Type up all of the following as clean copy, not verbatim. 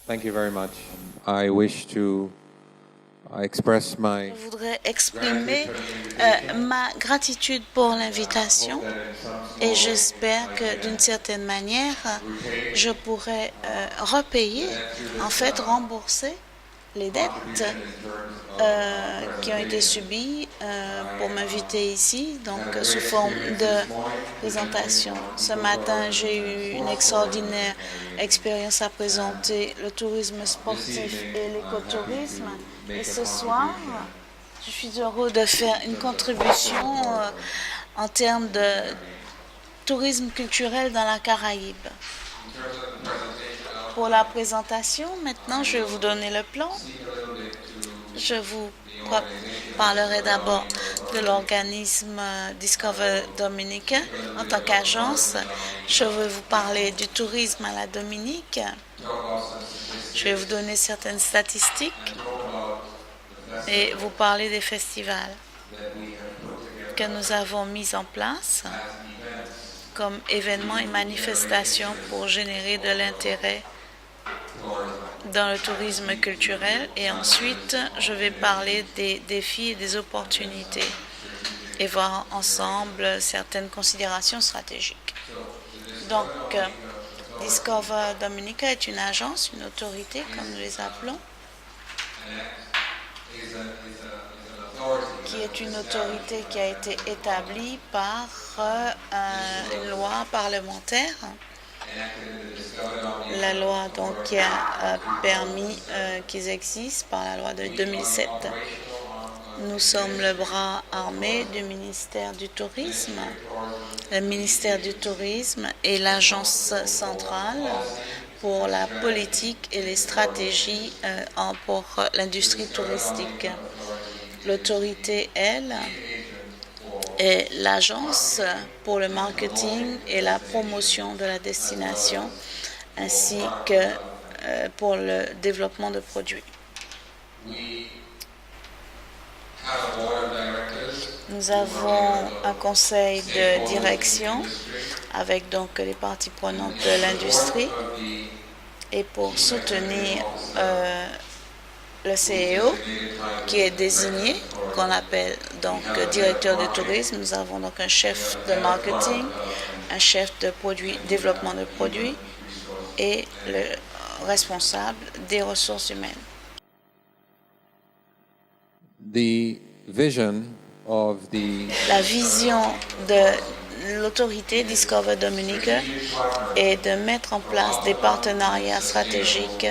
Thank you very much. I wish to express my Je voudrais exprimer ma gratitude pour l'invitation et j'espère que d'une certaine manière, je pourrai repayer, en fait rembourser les dettes qui ont été subies pour m'inviter ici, donc sous forme de présentation. Ce matin, j'ai eu une extraordinaire expérience à présenter le tourisme sportif et l'écotourisme. Et ce soir, je suis heureux de faire une contribution en termes de tourisme culturel dans la Caraïbe. Pour la présentation, maintenant, je vais vous donner le plan. Je vous parlerai d'abord de l'organisme Discover Dominica en tant qu'agence. Je vais vous parler du tourisme à la Dominique. Je vais vous donner certaines statistiques et vous parler des festivals que nous avons mis en place comme événements et manifestations pour générer de l'intérêt dans le tourisme culturel. Et ensuite, je vais parler des défis et des opportunités et voir ensemble certaines considérations stratégiques. Donc, Discover Dominica est une agence, une autorité, comme nous les appelons, qui est une autorité qui a été établie par une loi parlementaire. La loi donc, qui a permis qu'ils existent par la loi de 2007. Nous sommes le bras armé du ministère du Tourisme. Le ministère du Tourisme est l'agence centrale pour la politique et les stratégies pour l'industrie touristique. L'autorité, elle, est l'agence pour le marketing et la promotion de la destination, ainsi que pour le développement de produits. Nous avons un conseil de direction avec donc les parties prenantes de l'industrie et pour soutenir le CEO qui est désigné, qu'on appelle donc directeur de tourisme. Nous avons donc un chef de marketing, un chef de produits, développement de produits et le responsable des ressources humaines. La vision de l'autorité Discover Dominica est de mettre en place des partenariats stratégiques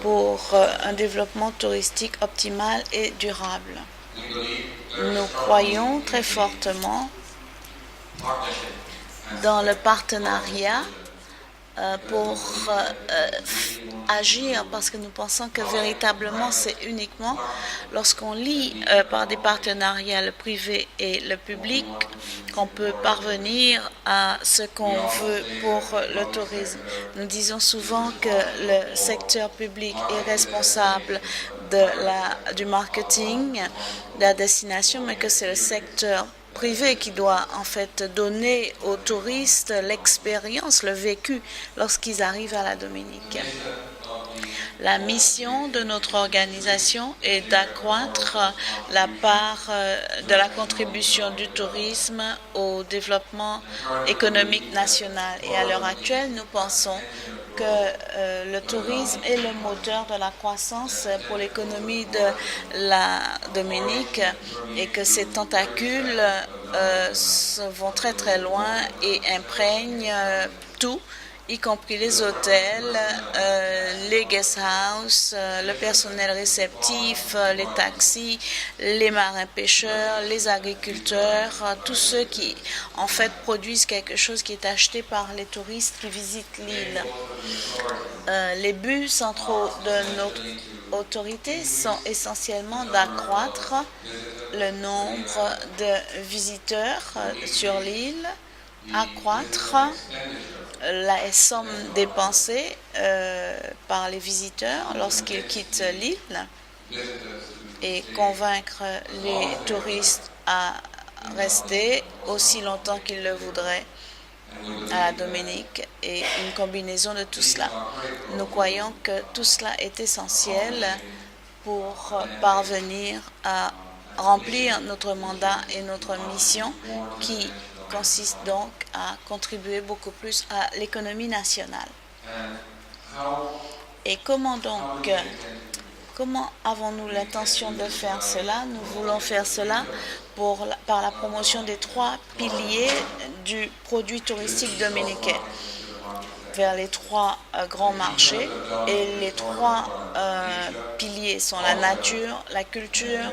pour un développement touristique optimal et durable. Nous croyons très fortement dans le partenariat pour agir, parce que nous pensons que véritablement c'est uniquement lorsqu'on lie par des partenariats le privé et le public qu'on peut parvenir à ce qu'on veut pour le tourisme. Nous disons souvent que le secteur public est responsable du marketing, de la destination, mais que c'est le secteur privé qui doit en fait donner aux touristes l'expérience, le vécu lorsqu'ils arrivent à la Dominique. La mission de notre organisation est d'accroître la part de la contribution du tourisme au développement économique national. Et à l'heure actuelle, nous pensons que le tourisme est le moteur de la croissance pour l'économie de la Dominique et que ces tentacules vont très très loin et imprègnent tout, y compris les hôtels, les guest houses, le personnel réceptif, les taxis, les marins pêcheurs, les agriculteurs, tous ceux qui en fait produisent quelque chose qui est acheté par les touristes qui visitent l'île. Les buts centraux de notre autorité sont essentiellement d'accroître le nombre de visiteurs sur l'île, accroître la somme dépensée par les visiteurs lorsqu'ils quittent l'île et convaincre les touristes à rester aussi longtemps qu'ils le voudraient à la Dominique et une combinaison de tout cela. Nous croyons que tout cela est essentiel pour parvenir à remplir notre mandat et notre mission qui consiste donc à contribuer beaucoup plus à l'économie nationale. Et comment avons-nous l'intention de faire cela? Nous voulons faire cela par la promotion des 3 piliers du produit touristique dominicain vers les 3 grands marchés. Et les 3 piliers sont la nature, la culture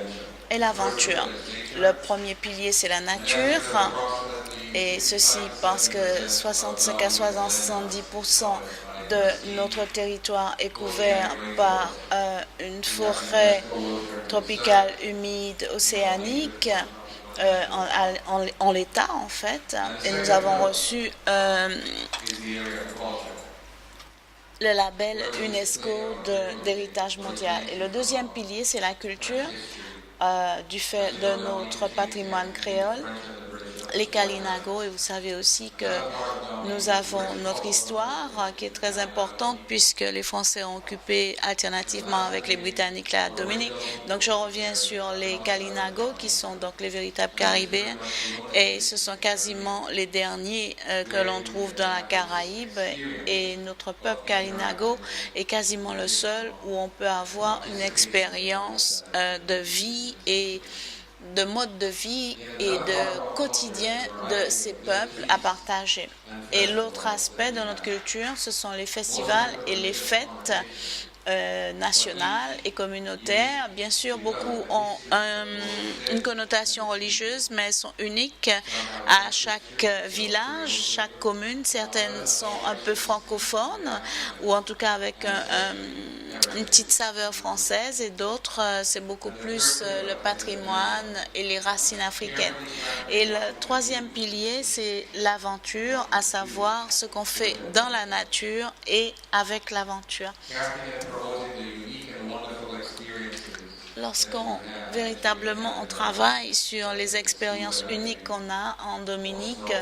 et l'aventure. Le premier pilier, c'est la nature. Et ceci parce que 65 à 70% de notre territoire est couvert par une forêt tropicale humide océanique en l'état en fait. Et nous avons reçu le label UNESCO d'héritage mondial. Et le deuxième pilier, c'est la culture du fait de notre patrimoine créole. Les Kalinago, et vous savez aussi que nous avons notre histoire qui est très importante puisque les Français ont occupé alternativement avec les Britanniques la Dominique. Donc je reviens sur les Kalinago qui sont donc les véritables Caribéens et ce sont quasiment les derniers que l'on trouve dans la Caraïbe et notre peuple Kalinago est quasiment le seul où on peut avoir une expérience de vie et de mode de vie et de quotidien de ces peuples à partager. Et l'autre aspect de notre culture, ce sont les festivals et les fêtes nationales et communautaires. Bien sûr, beaucoup ont une connotation religieuse, mais elles sont uniques à chaque village, chaque commune. Certaines sont un peu francophones, ou en tout cas avec une petite saveur française, et d'autres, c'est beaucoup plus le patrimoine et les racines africaines. Et le troisième pilier, c'est l'aventure, à savoir ce qu'on fait dans la nature et avec l'aventure. Lorsqu'on véritablement on travaille sur les expériences uniques qu'on a en Dominique,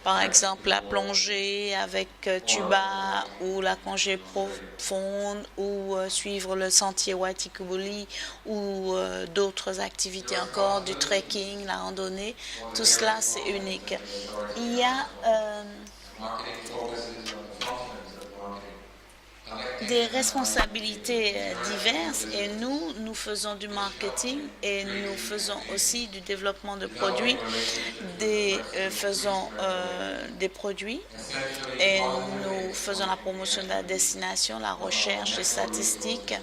par exemple la plongée avec tuba ou la plongée profonde ou suivre le sentier Waitikubuli ou d'autres activités encore, du trekking, la randonnée, tout cela c'est unique. Il y a des responsabilités diverses et nous faisons du marketing et nous faisons aussi du développement de produits, faisons des produits et nous faisons la promotion de la destination, la recherche, les statistiques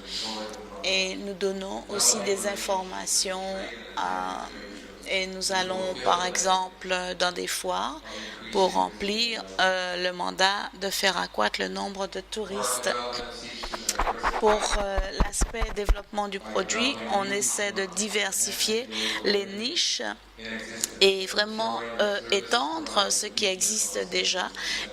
et nous donnons aussi des informations et nous allons par exemple dans des foires pour remplir le mandat de faire accroître le nombre de touristes. Pour l'aspect développement du produit, on essaie de diversifier les niches et vraiment étendre ce qui existe déjà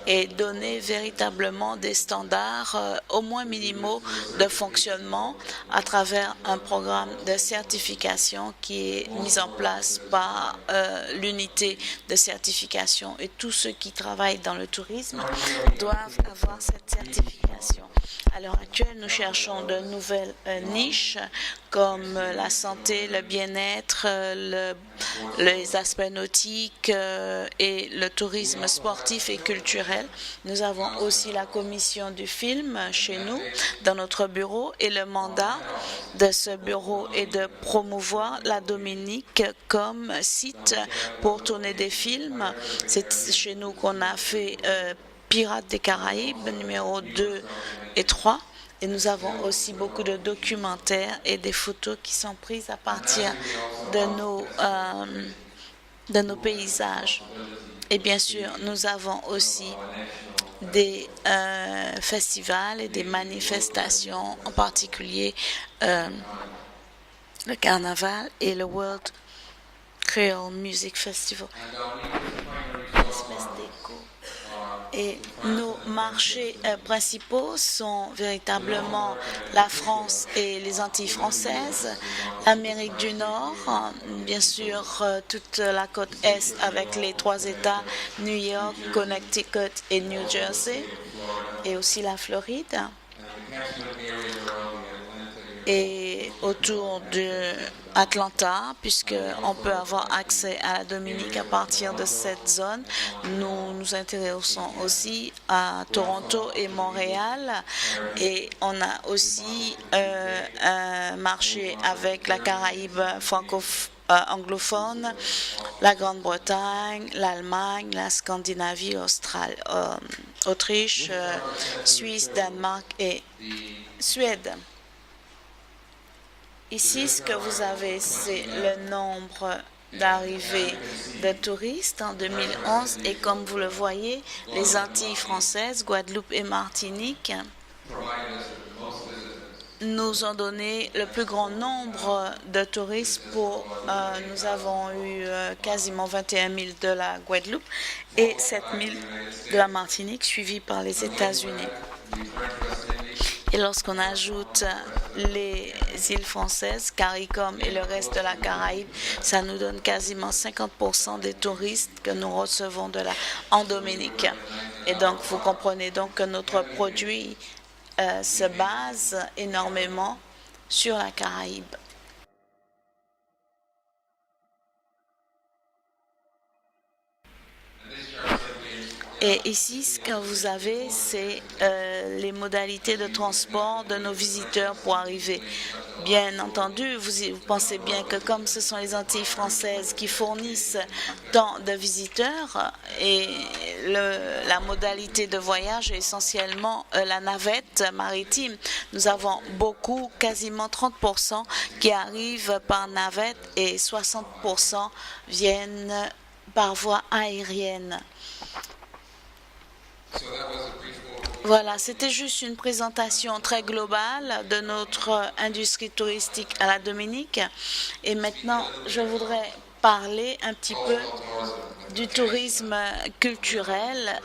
et donner véritablement des standards au moins minimaux de fonctionnement à travers un programme de certification qui est mis en place par l'unité de certification et tous ceux qui travaillent dans le tourisme doivent avoir cette certification. À l'heure actuelle, nous cherchons de nouvelles niches comme la santé, le bien-être, les aspects nautiques et le tourisme sportif et culturel. Nous avons aussi la commission du film chez nous, dans notre bureau, et le mandat de ce bureau est de promouvoir la Dominique comme site pour tourner des films. C'est chez nous qu'on a fait Pirates des Caraïbes, numéro 2 et 3. Et nous avons aussi beaucoup de documentaires et des photos qui sont prises à partir de nos paysages. Et bien sûr, nous avons aussi des festivals et des manifestations, en particulier le carnaval et le World Creole Music Festival. Une espèce d'écho. Et nos marchés principaux sont véritablement la France et les Antilles françaises, l'Amérique du Nord, bien sûr toute la côte Est avec les 3 États, New York, Connecticut et New Jersey, et aussi la Floride. Et autour de Atlanta, puisqu'on peut avoir accès à la Dominique à partir de cette zone. Nous nous intéressons aussi à Toronto et Montréal. Et on a aussi un marché avec la Caraïbe anglophone, la Grande-Bretagne, l'Allemagne, la Scandinavie, Autriche, Suisse, Danemark et Suède. Ici, ce que vous avez, c'est le nombre d'arrivées de touristes en 2011 et comme vous le voyez, les Antilles françaises, Guadeloupe et Martinique nous ont donné le plus grand nombre de touristes. Nous avons eu quasiment 21 000 de la Guadeloupe et 7 000 de la Martinique, suivis par les États-Unis. Et lorsqu'on ajoute les îles françaises, CARICOM et le reste de la Caraïbe, ça nous donne quasiment 50% des touristes que nous recevons en Dominique. Et donc, vous comprenez donc que notre produit se base énormément sur la Caraïbe. Et ici, ce que vous avez, c'est les modalités de transport de nos visiteurs pour arriver. Bien entendu, vous pensez bien que comme ce sont les Antilles françaises qui fournissent tant de visiteurs, et la modalité de voyage est essentiellement la navette maritime. Nous avons beaucoup, quasiment 30% qui arrivent par navette et 60% viennent par voie aérienne. Voilà, c'était juste une présentation très globale de notre industrie touristique à la Dominique. Et maintenant, je voudrais parler un petit peu du tourisme culturel